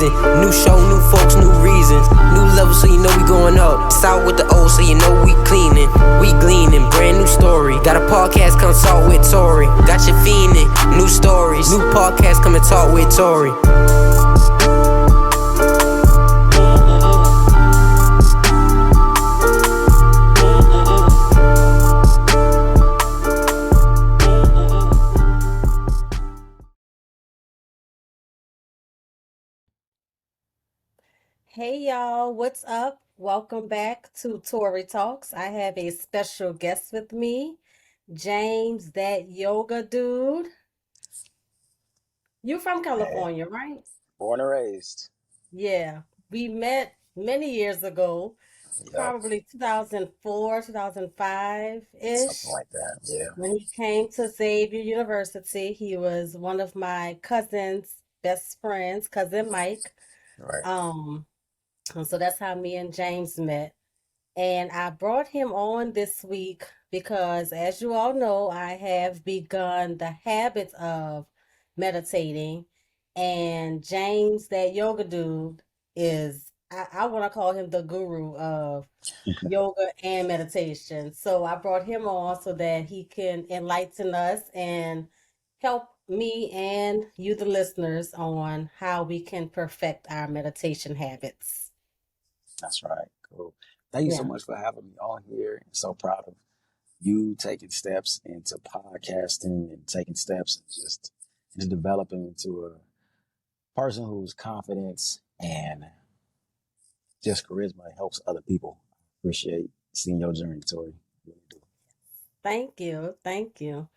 season. New show, new folks, new reasons. New level, so you know we going up. Start with the old, so you know we cleaning. We gleaning, brand new story. Got a podcast, come talk with Tori. Got you fiending, new stories. New podcast, come and talk with Tori. Hey y'all, what's up? Welcome back to Tori Talks. I have a special guest with me, James, that yoga dude. You from Hey, California, right? born and raised. Yeah, we met many years ago, Yep, probably 2004, something 2005-ish, like that. Yeah, when he came to Xavier University. He was one of my cousin's best friends, cousin Mike. right. Um, and so that's how me and James met. And I brought him on this week because, as you all know, I have begun the habit of meditating. And James, that yoga dude, I want to call him the guru of yoga and meditation. So I brought him on so that he can enlighten us and help me and you, the listeners, on how we can perfect our meditation habits. That's right. Cool. Thank you so Yeah. much for having me on here. I'm so proud of you taking steps into podcasting and taking steps and just developing into a person whose confidence and just charisma helps other people. Appreciate seeing your journey, Tori. Really do. Thank you. Thank you.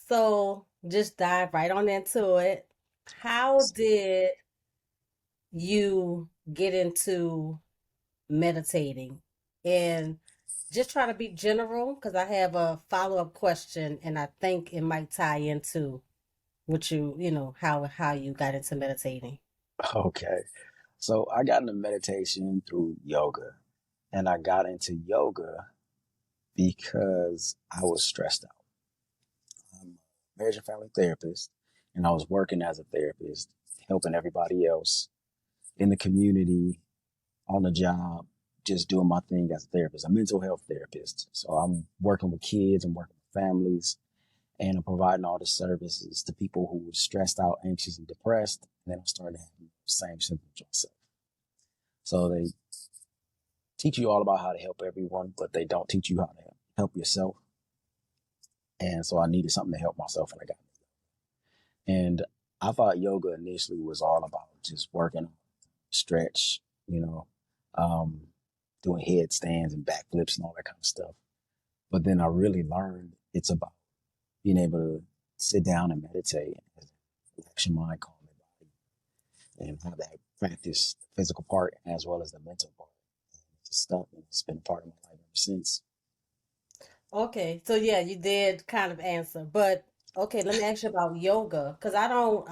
So just dive right on into it. How did you get into meditating? And just try to be general because I have a follow-up question and I think it might tie into what how you got into meditating. Okay. So I got into meditation through yoga, and I got into yoga because I was stressed out. I'm a marriage and family therapist, and I was working as a therapist, helping everybody else in the community, on the job, just doing my thing as a therapist, a mental health therapist. So I'm working with kids, I'm working with families, and I'm providing all the services to people who were stressed out, anxious, and depressed. And then I started having the same symptoms myself. So they teach you all about how to help everyone, but they don't teach you how to help yourself. And so I needed something to help myself, and I got it. And I thought yoga initially was all about just working, stretch, you know, um, doing headstands and backflips and all that kind of stuff. But then I really learned it's about being able to sit down and meditate, and relax your mind, calm your body, and have that practice the physical part as well as the mental part. It's just stuff, and it's been a part of my life ever since. Okay, so yeah, you did kind of answer, but okay, let me ask you about yoga because I don't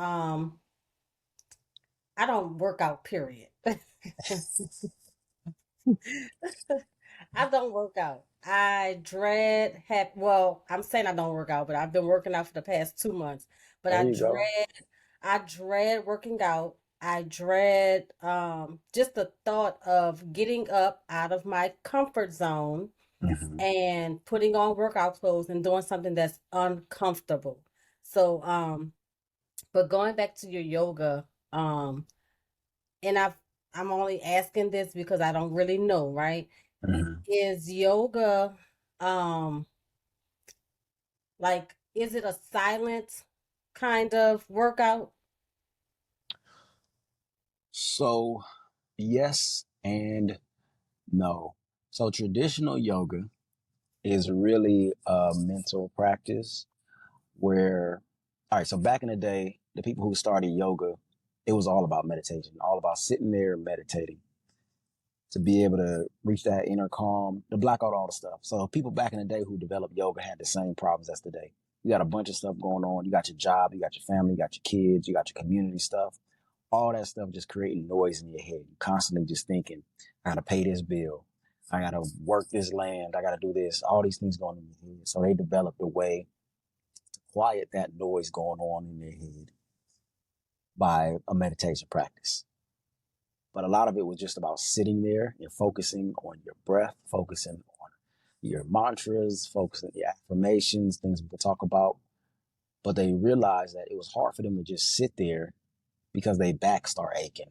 work out, period. I don't work out. I'm saying I don't work out, but I've been working out for the past 2 months. But There you go. I dread working out. I dread just the thought of getting up out of my comfort zone Hmm. and putting on workout clothes and doing something that's uncomfortable. So, but going back to your yoga, and I'm only asking this because I don't really know, right? Hmm. Is yoga um is it a silent kind of workout? So, yes and no. So, traditional yoga is really a mental practice where, all right, so back in the day, the people who started yoga, it was all about meditation, all about sitting there and meditating to be able to reach that inner calm, to block out all the stuff. So people back in the day who developed yoga had the same problems as today. You got a bunch of stuff going on. You got your job, you got your family, you got your kids, you got your community stuff. All that stuff just creating noise in your head. You constantly just thinking, I gotta pay this bill. I gotta work this land. I gotta do this. All these things going in your head. So they developed a way to quiet that noise going on in their head by a meditation practice. But a lot of it was just about sitting there and focusing on your breath, focusing on your mantras, focusing on your affirmations, things we could talk about. But they realized that it was hard for them to just sit there because their back start aching,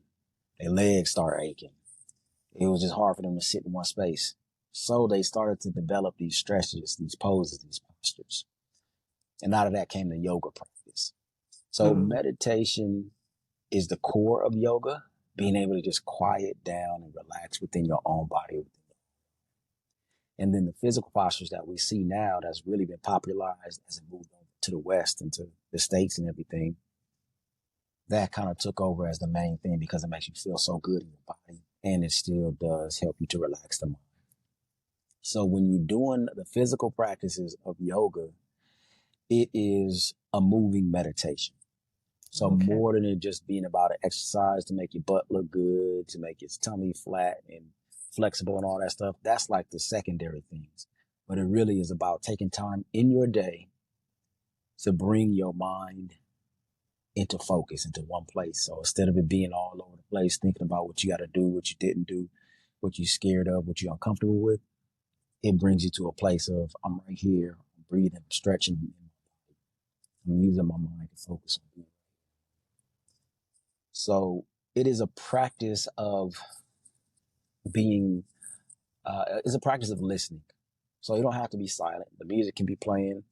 their legs start aching. It was just hard for them to sit in one space. So they started to develop these stretches, these poses, these postures. And out of that came the yoga practice. So meditation is the core of yoga, being able to just quiet down and relax within your own body. And then the physical postures that we see now that's really been popularized as it moved over to the West and to the States and everything, that kind of took over as the main thing because it makes you feel so good in your body and it still does help you to relax the mind. So when you're doing the physical practices of yoga, it is a moving meditation. So more than it just being about an exercise to make your butt look good, to make your tummy flat and flexible and all that stuff, that's like the secondary things. But it really is about taking time in your day to bring your mind into focus, into one place. So instead of it being all over the place, thinking about what you got to do, what you didn't do, what you're scared of, what you're uncomfortable with, it brings you to a place of, I'm right here, I'm breathing, I'm stretching, I'm using my mind to focus on breathing. So it is a practice of being, it's a practice of listening. So you don't have to be silent. The music can be playing.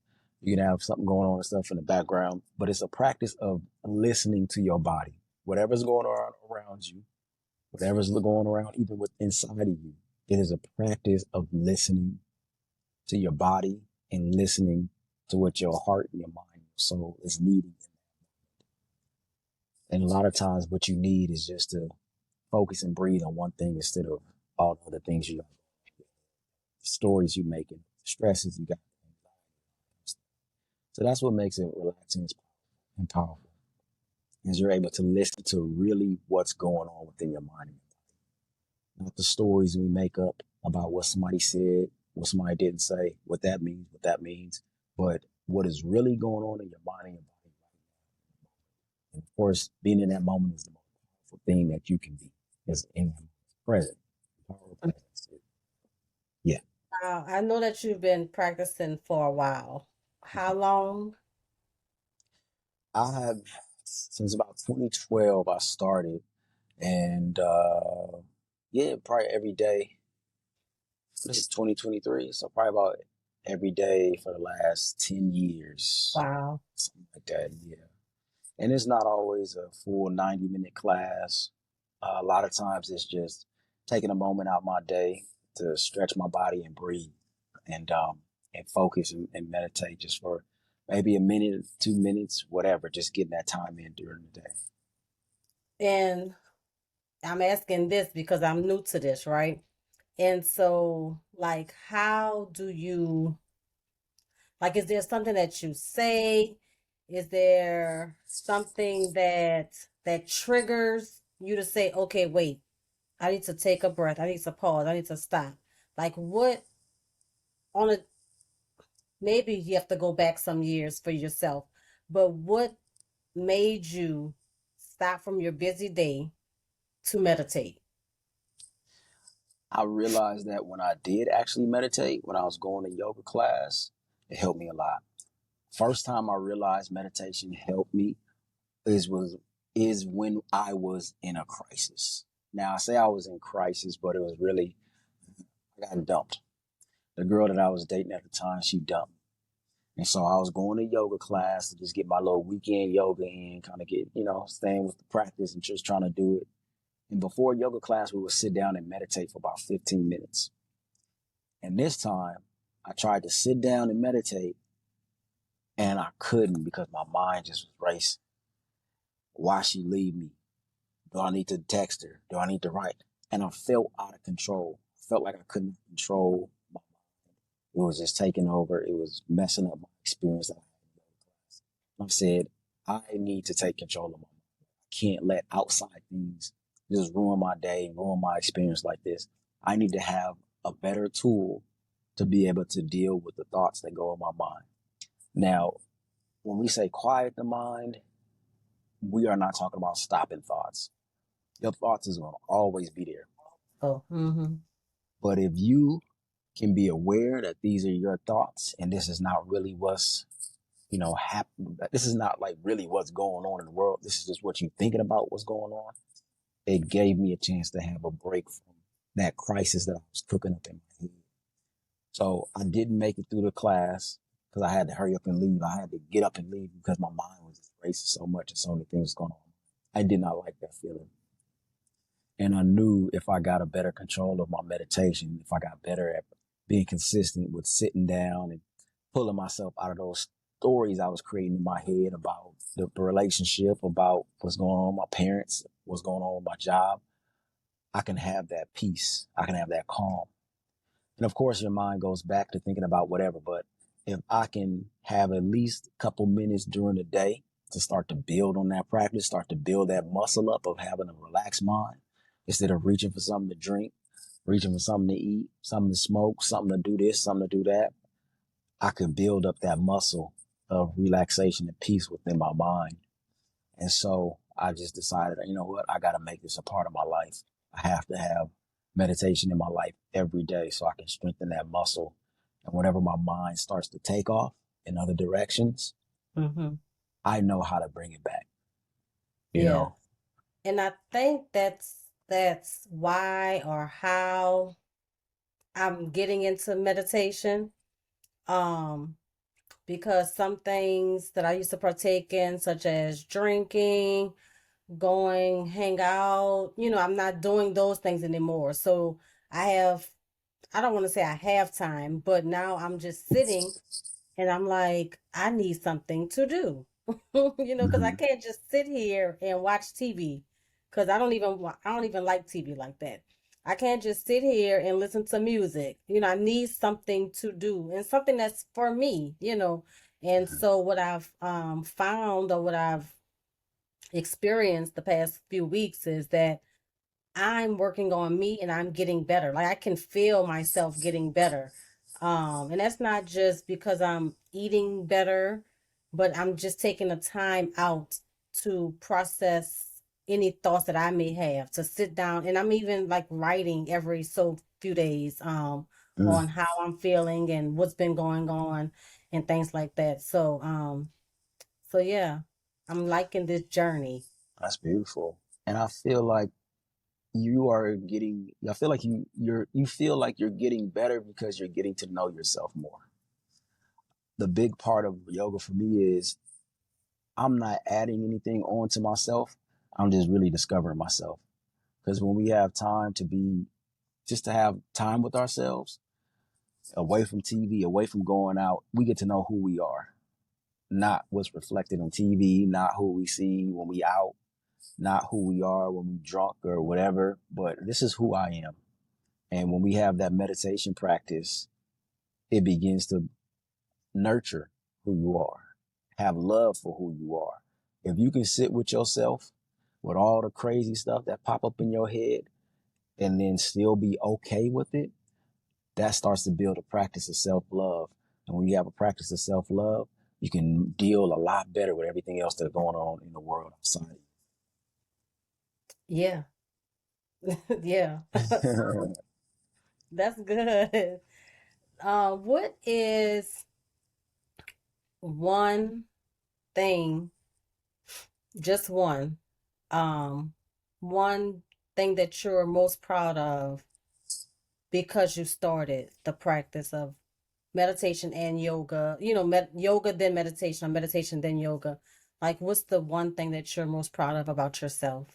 You can have something going on and stuff in the background, but it's a practice of listening to your body. Whatever's going on around you, whatever's going around even with inside of you, it is a practice of listening to your body and listening to what your heart and your mind and your soul is needing. And a lot of times what you need is just to focus and breathe on one thing instead of all the other things you got, the stories you making, the stresses you got. So that's what makes it relaxing and powerful, is you're able to listen to really what's going on within your mind and your body. Not the stories we make up about what somebody said, what somebody didn't say, what that means, but what is really going on in your mind and your body right now. And of course, being in that moment is the most powerful thing that you can be, is in the present. Yeah. I know that you've been practicing for a while. How long? I have, since about 2012, I started, and yeah, probably every day. This is 2023, so probably about every day for the last 10 years, Wow. something like that. Yeah. And it's not always a full 90-minute class. A lot of times it's just taking a moment out my day to stretch my body and breathe and focus and meditate just for maybe a minute, 2 minutes, whatever, just getting that time in during the day. And I'm asking this because I'm new to this, right? And so, like, how do you, like, is there something that you say? Is there something that triggers you to say, okay, wait, I need to take a breath. I need to pause. I need to stop. Like, what on a, maybe you have to go back some years for yourself, but what made you stop from your busy day to meditate? I realized that when I did actually meditate, when I was going to yoga class, it helped me a lot. First time I realized meditation helped me is when I was in a crisis. Now I say I was in crisis, but it was really, I got dumped. The girl that I was dating at the time, she dumped me. And so I was going to yoga class to just get my little weekend yoga in, kind of get, staying with the practice and just trying to do it. And before yoga class, we would sit down and meditate for about 15 minutes. And this time I tried to sit down and meditate and I couldn't because my mind just was racing. Why she leave me? Do I need to text her? Do I need to write? And I felt out of control. I felt like I couldn't control my mind. It was just taking over. It was messing up my experience that I had in yoga class. I said, I need to take control of my mind. I can't let outside things just ruin my day, ruin my experience like this. I need to have a better tool to be able to deal with the thoughts that go in my mind. Now, when we say quiet the mind, we are not talking about stopping thoughts. Your thoughts is going to always be there. Oh, mm-hmm. But if you can be aware that these are your thoughts and this is not really what's, happen. This is not like really what's going on in the world. This is just what you're thinking about what's going on. It gave me a chance to have a break from that crisis that I was cooking up in my head. So I didn't make it through the class because I had to hurry up and leave. I had to get up and leave because my mind was just racing so much and so many things going on. I did not like that feeling. And I knew if I got a better control of my meditation, if I got better at being consistent with sitting down and pulling myself out of those stories I was creating in my head about the relationship, about what's going on with my parents, what's going on with my job, I can have that peace. I can have that calm. And of course, your mind goes back to thinking about whatever. But if I can have at least a couple minutes during the day to start to build on that practice, start to build that muscle up of having a relaxed mind instead of reaching for something to drink, reaching for something to eat, something to smoke, something to do this, something to do that, I can build up that muscle of relaxation and peace within my mind. And so I just decided, you know what, I got to make this a part of my life. I have to have meditation in my life every day so I can strengthen that muscle. And whenever my mind starts to take off in other directions, Mm-hmm. I know how to bring it back, you Yeah. know? And I think that's why or how I'm getting into meditation. Um, because some things that I used to partake in, such as drinking, going, hang out, I'm not doing those things anymore. So I have, I don't want to say I have time, but now I'm just sitting and I'm like, I need something to do, because I Mm-hmm. can't just sit here and watch TV because I don't even like TV like that. I can't just sit here and listen to music. I need something to do and something that's for me. And so what I've found or what I've experienced the past few weeks is that I'm working on me and I'm getting better. Like I can feel myself getting better. And that's not just because I'm eating better, but I'm just taking the time out to process any thoughts that I may have, to sit down and I'm even like writing every so few days Mm, on how I'm feeling and what's been going on and things like that. So yeah, I'm liking this journey. that's beautiful. And I feel like I feel like you feel like you're getting better because you're getting to know yourself more. The big part of yoga for me is I'm not adding anything on to myself. I'm just really discovering myself. Because when we have time just to have time with ourselves, away from TV, away from going out, we get to know who we are, not what's reflected on TV, not who we see when we out, not who we are when we drunk or whatever, but this is who I am. And when we have that meditation practice, it begins to nurture who you are, have love for who you are. If you can sit with yourself with all the crazy stuff that pop up in your head and then still be okay with it, that starts to build a practice of self-love. And when you have a practice of self-love, you can deal a lot better with everything else that's going on in the world outside Yeah. Yeah. of That's good. What is one thing, just um, one thing that you're most proud of because you started the practice of meditation and yoga, yoga, then meditation, or meditation, then yoga? Like, what's the one thing that you're most proud of about yourself?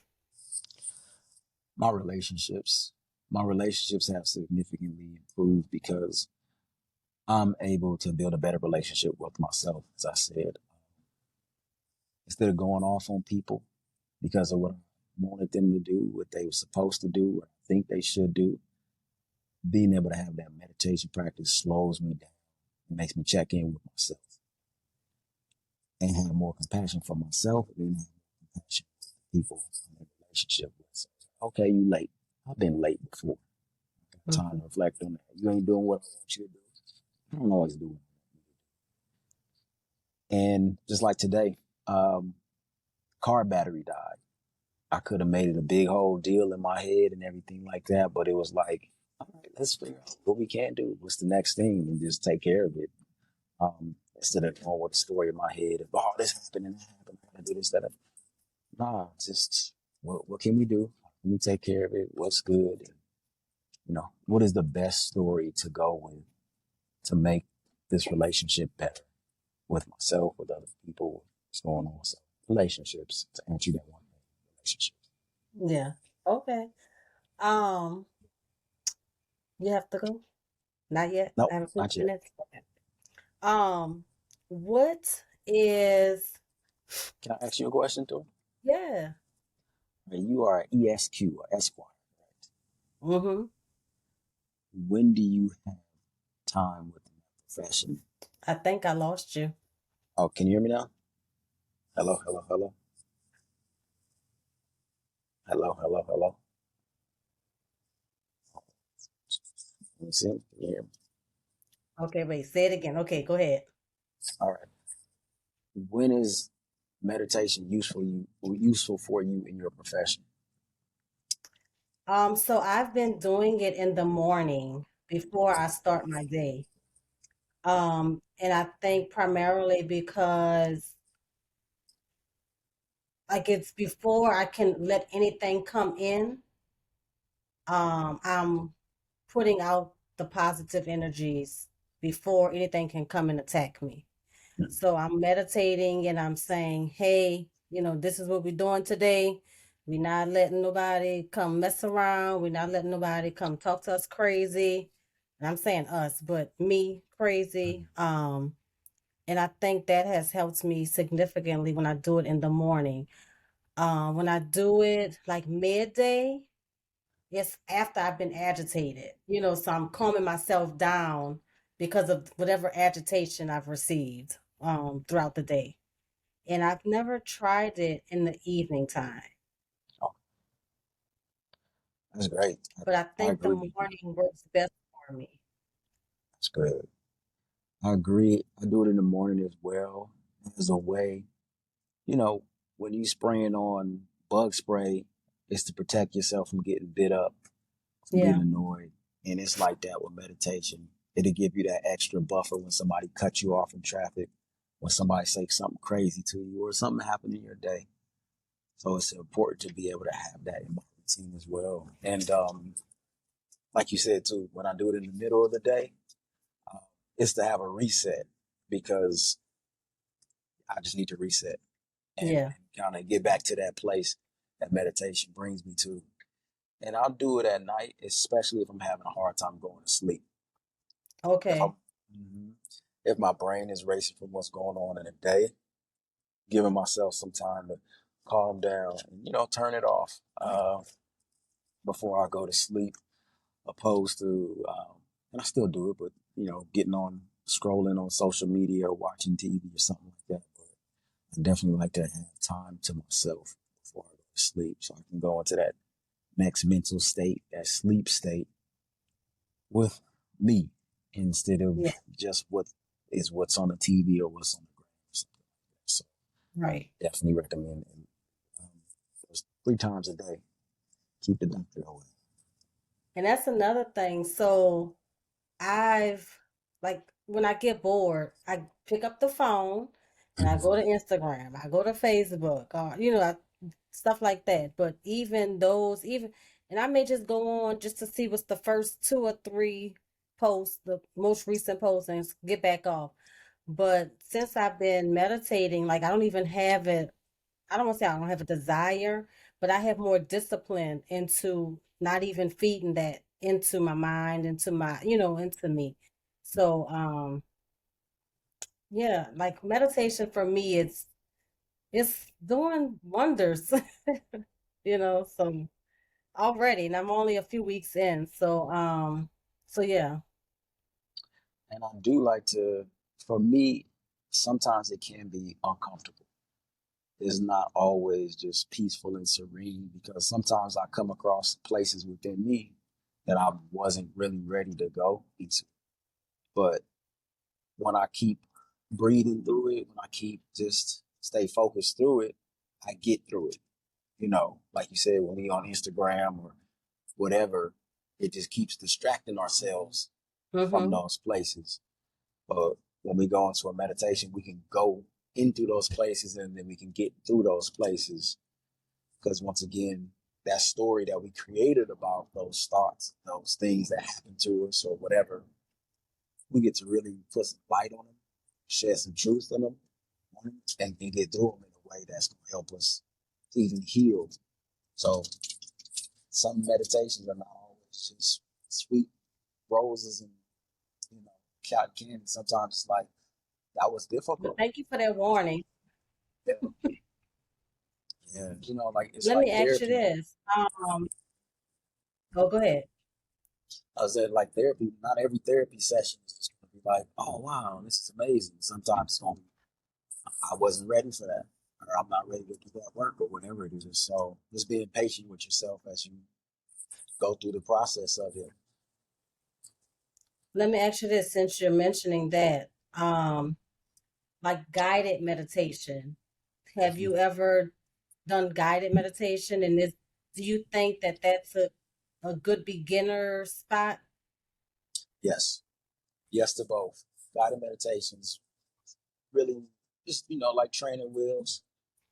my relationships. My relationships have significantly improved because I'm able to build a better relationship with myself. As I said, instead of going off on people because of what I wanted them to do, what they were supposed to do, what I think they should do, being able to have that meditation practice slows me down. It makes me check in with myself and have more compassion for myself and have more compassion for the people I'm in a relationship with. So, okay, you late. I've been late before. I got time to Mhm. reflect on that. You ain't doing what I want you to do. I don't always do it. And just like today, car battery died. I could have made it a big whole deal in my head and everything like that, but it was like, all right, let's figure out what we can do. What's the next thing, and just take care of it. Instead of going with the story in my head of, oh, this happened and that happened, I gotta do this, that. Nah, just what can we do? How can we take care of it? What's good? And, what is the best story to go with to make this relationship better with myself, with other people, what's going on? So relationships, to answer that one thing, relationships. Yeah. Okay. Um, you have to go? Not yet. I Nope, have a few not yet. minutes. Okay. Um, what is Can I ask you a question, too? yeah. You are an ESQ, or Esquire, right? Mm-hmm. When do you have time within that profession? I think I lost you. Oh, can you hear me now? Hello, hello, hello. Hello, hello, hello. Can you see me? Can you hear me? Okay, wait, say it again. Okay, go ahead. All right. When is meditation useful for you in your profession? So I've been doing it in the morning before I start my day. And I think primarily because like it's before I can let anything come in, I'm putting out the positive energies before anything can come and attack me. So I'm meditating and I'm saying, hey, this is what we're doing today. We're not letting nobody come mess around. We're not letting nobody come talk to us crazy. And I'm saying us, but me crazy. And I think that has helped me significantly when I do it in the morning. When I do it like midday, it's after I've been agitated, so I'm calming myself down because of whatever agitation I've received throughout the day. And I've never tried it in the evening time, Oh, that's great. but I I think the agree with you. morning works best for me. That's good. I agree. I do it in the morning as well as a way, you know, when you spraying on bug spray, it's to protect yourself from getting bit up, from getting Yeah, annoyed. And it's like that with meditation. It'll give you that extra buffer when somebody cuts you off in traffic, when somebody says something crazy to you, or something happened in your day. So it's important to be able to have that in my routine as well. And like you said too, when I do it in the middle of the day, uh, it's to have a reset because I just need to reset yeah, and kind of get back to that place that meditation brings me to. And I'll do it at night, especially if I'm having a hard time going to sleep. If I'm okay, Mhm. If my brain is racing from what's going on in the day, giving myself some time to calm down and turn it off before I go to sleep, opposed to and I still do it, but getting on scrolling on social media or watching TV or something like that. But I definitely like to have time to myself before I go to sleep, so I can go into that next mental state, that sleep state, with me instead of yeah, just what's on the TV or what's on the ground or something like that. So right. definitely recommend it. Um, those 3 times a day. Keep the doctor away. And that's another thing. So I've like when I get bored, I pick up the phone and I go to Instagram, I go to Facebook, or stuff like that. But even those, and I may just go on just to see what's the first two or three posts, the most recent posts, and get back off. But since I've been meditating, like I don't even have it. I don't want to say I don't have a desire, but I have more discipline into not even feeding that into my mind, into into me. So, yeah, like meditation for me, it's doing wonders, so already, and I'm only a few weeks in. So yeah, And I do like to, for me, sometimes it can be uncomfortable. It's not always just peaceful and serene because sometimes I come across places within me that I wasn't really ready to go into. But when I keep breathing through it, when I keep just stay focused through it, I get through it. like you said, when we on Instagram or whatever, it just keeps distracting ourselves from Mm-hmm. those places. But when we go into a meditation, we can go into those places and then we can get through those places. Because once again, that story that we created about those thoughts, those things that happen to us or whatever, we get to really put some light on them, shed some truth in them, and get through them in a way that's going to help us to even heal. So some meditations are not always just sweet roses and cotton candy. Sometimes it's like that was But difficult. thank you for that warning. Yeah, yeah. Like it's Let like me ask you therapy. this. Oh, go ahead. I said like therapy. Not every therapy session is just going to be like, oh wow, this is amazing. Sometimes it's going to be, I wasn't ready for that, or I'm not ready to do that work, or whatever it is. So just being patient with yourself as you go through the process of it. Let me ask you this, since you're mentioning that, like guided meditation. Have Mhm. you ever done guided meditation? And do you think that that's a good beginner spot? Yes, yes to both. Guided meditations really just like training wheels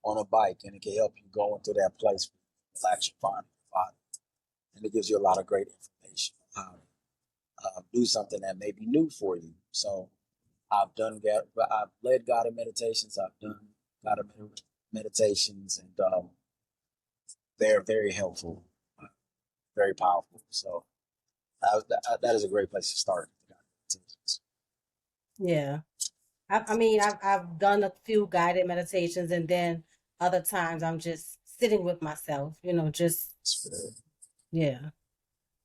on a bike, and it can help you go into that place where relax your body, and it gives you a lot of great information on how to do something that may be new for you. So I've led guided meditations, I've done guided meditations, and they're very helpful, uh, very powerful. So that is a great place to start. Yeah. I mean, I've done a few guided meditations, and then other times I'm just sitting with myself, just, yeah.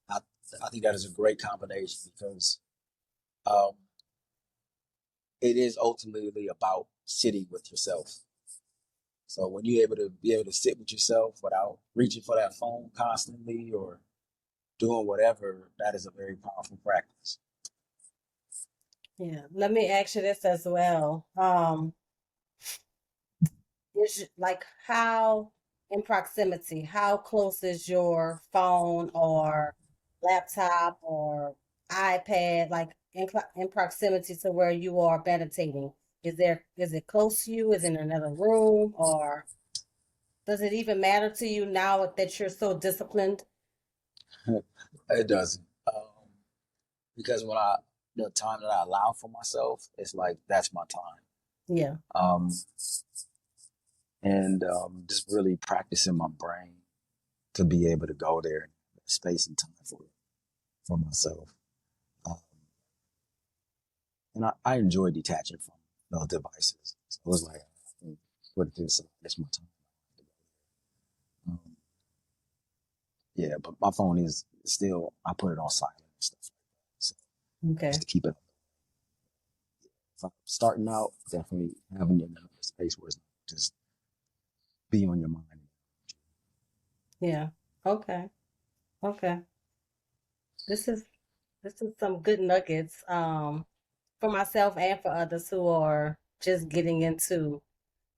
I, I think that is a great combination because um, it is ultimately about sitting with yourself. So when you're able to sit with yourself without reaching for that phone constantly or doing whatever, that is a very powerful practice. Yeah. Let me ask you this as well. Is like how in proximity, how close is your phone or laptop or iPad, like in proximity to where you are meditating? Is it close to you? Is it in another room? Or does it even matter to you now that you're so disciplined? It doesn't. Because the time that I allow for myself, it's like that's my time. Yeah. Um, and just really practicing my brain to be able to go there, space and time for myself. Um, and I enjoy detaching from those devices. So it was like, I can put it to the side. That's my time. Um, yeah, but my phone is still, I put it on silent and stuff like that. So just Okay. to keep it. If I'm starting out, definitely having it in a space where it's not just be on your mind. Yeah. Okay. Okay. This is this is some good nuggets for myself and for others who are just getting into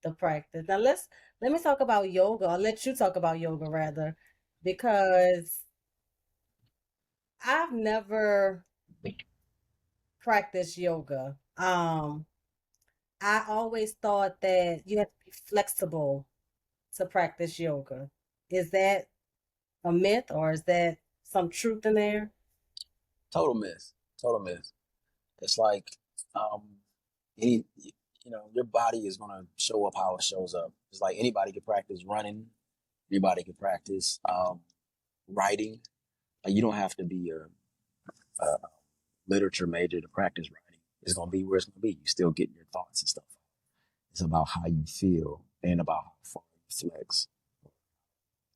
the practice. Now let me talk about yoga, or let you talk about yoga rather, because I've never practiced yoga. I always thought that you have to be flexible to practice yoga. Is that a myth, or is that some truth in there? Total myth. Total myth. It's like um, any your body is gonna show up how it shows up. It's like anybody can practice running, anybody can practice writing. Like you don't have to be a literature major to practice writing. It's gonna be where it's gonna be. You still getting your thoughts and stuff. It's about how you feel and about how far you flex,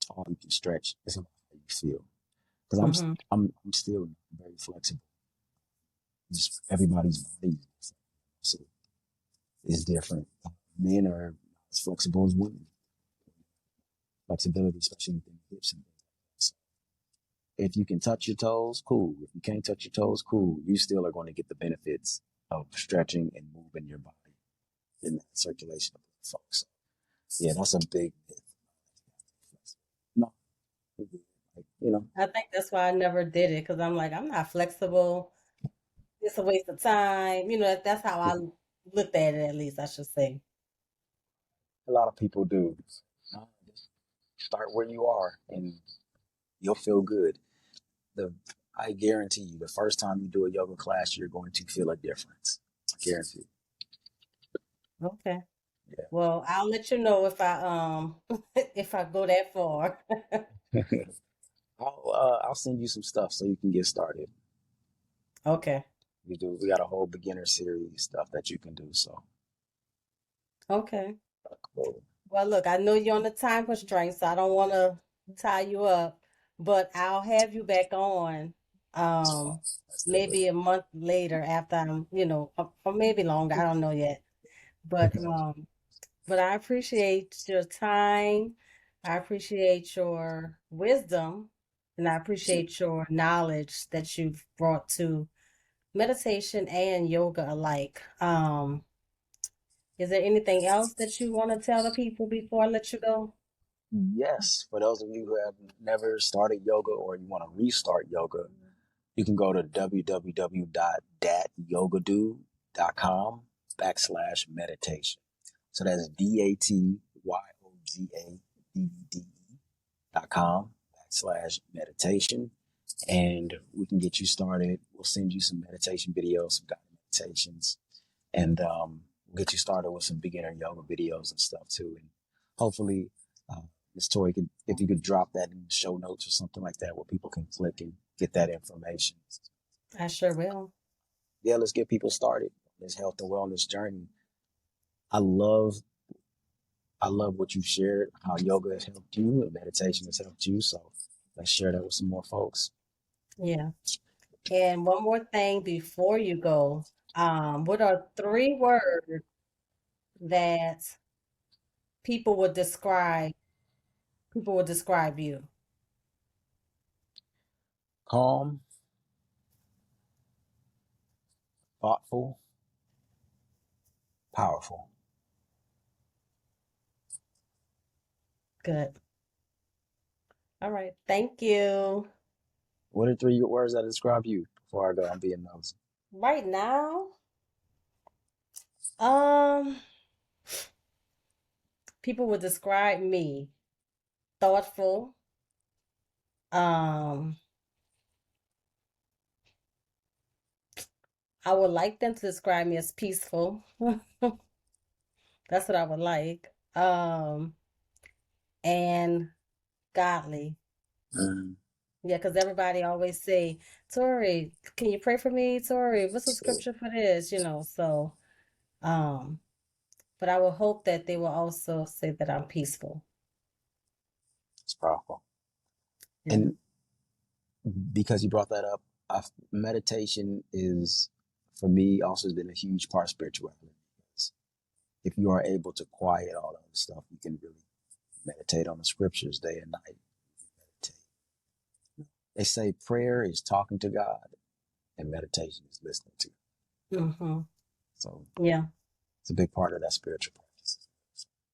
how far you can stretch. It's about how you feel. Because Hmm. I'm still very flexible. Just everybody's body is different. Men are not as flexible as women. Flexibility, especially within the hips and things like that. So if you can touch your toes, cool. If you can't touch your toes, cool. You still are going to get the benefits of stretching and moving your body in that circulation of blood flow. So yeah, that's a big myth. you know, I think that's why I never did it because I'm like, I'm not flexible. It's a waste of time. That's how I looked at it, at least, I should say. a lot of people do. Just start where you are and you'll feel good. The I guarantee you, the first time you do a yoga class, you're going to feel a difference. I guarantee. Okay. Yeah. Well, I'll let you know if I if I go that far. I'll send you some stuff so you can get started. Okay. We got a whole beginner series stuff that you can do. So Okay. cool. Well, look, I know you're on the time constraint, so I don't want to tie you up, but I'll have you back on Let's do it. maybe a month later after or maybe longer. I don't know yet. But I appreciate your time. I appreciate your wisdom, and I appreciate your knowledge that you've brought to meditation and yoga alike. Is there anything else that you want to tell the people before I let you go? Yes, for those of you who have never started yoga or you want to restart yoga, you can go to www.datyogadoo.com/meditation. So that's DATYOGADDE.com/meditation. And we can get you started. We'll send you some meditation videos, some guided meditations, and we'll get you started with some beginner yoga videos and stuff too. And hopefully, Ms. Tori, if you could drop that in the show notes or something like that, where people can click and get that information. I sure will. Yeah, let's get people started on this health and wellness journey. I love, I love what you shared, how yoga has helped you and meditation has helped you. So let's share that with some more folks. Yeah. And one more thing before you go. What are three words that people would describe people would describe you? Calm, thoughtful, powerful. Good. All right. Thank you. What are three words that describe you? Before I go, I'm being nosy. Right now, um, people would describe me thoughtful. Um, I would like them to describe me as peaceful. That's what I would like. And godly. Mm, Yeah, because everybody always say, Tori, can you pray for me? Tori, what's the scripture for this? So, um, but I will hope that they will also say that I'm peaceful. it's powerful. Yeah. And because you brought that up, meditation is, for me, also has been a huge part of spirituality. Because if you are able to quiet all that other stuff, you can really meditate on the scriptures day and night. Meditate. They say prayer is talking to God and meditation is listening to God. Mm-hmm. So Yeah. it's a big part of that spiritual practice.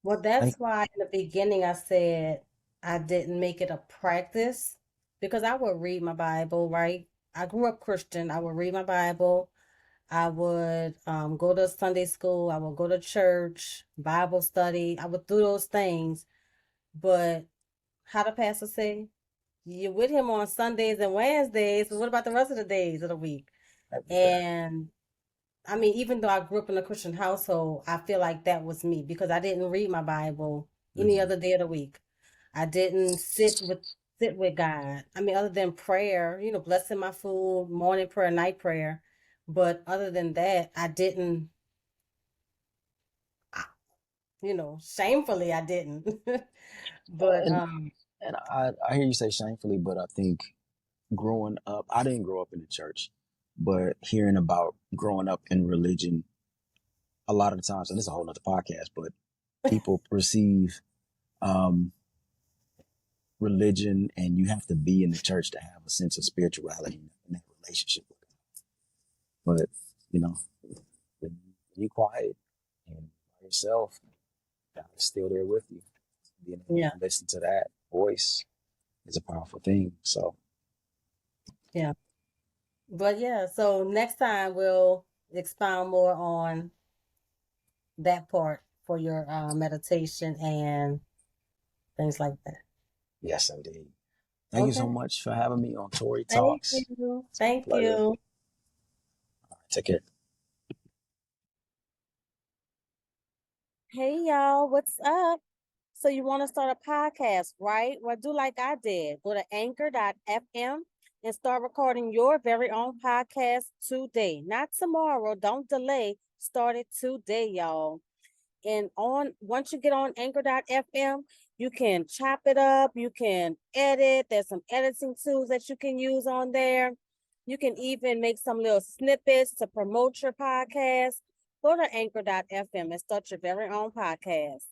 Well, Thank that's why in the beginning I said I didn't make it a practice because I would read my Bible, right? I grew up Christian. I would read my Bible. I would go to Sunday school. I would go to church, Bible study. I would do those things. But how the pastor say? You're with him on Sundays and Wednesdays, but what about the rest of the days of the week? you. And I mean, even though I grew up in a Christian household, I feel like that was me because I didn't read my Bible any Mhm. other day of the week. I didn't sit with God. I mean, other than prayer, blessing my food, morning prayer, night prayer. But other than that, I didn't, shamefully I didn't. But And I hear you say shamefully, but I think growing up, I didn't grow up in the church, but hearing about growing up in religion a lot of the times, and this is a whole nother podcast, but people perceive um, religion and you have to be in the church to have a sense of spirituality and that relationship with God. But, you know, when you quiet and by yourself, God is still there with you. Being able yeah, to listen to that voice is a powerful thing. So Yeah. But yeah, so next time we'll expound more on that part for your meditation and things like that. yes, indeed. Thank you so Okay. much for having me on Tori Thank Talks. you. It's been a Thank pleasure. you. Take care. Hey y'all, what's up? So you want to start a podcast, right? Well, do like I did. Go to anchor.fm and start recording your very own podcast today. Not tomorrow. Don't delay. Start it today, y'all. And on once you get on anchor.fm, you can chop it up, you can edit. There's some editing tools that you can use on there. You can even make some little snippets to promote your podcast. Go to anchor.fm and start your very own podcast.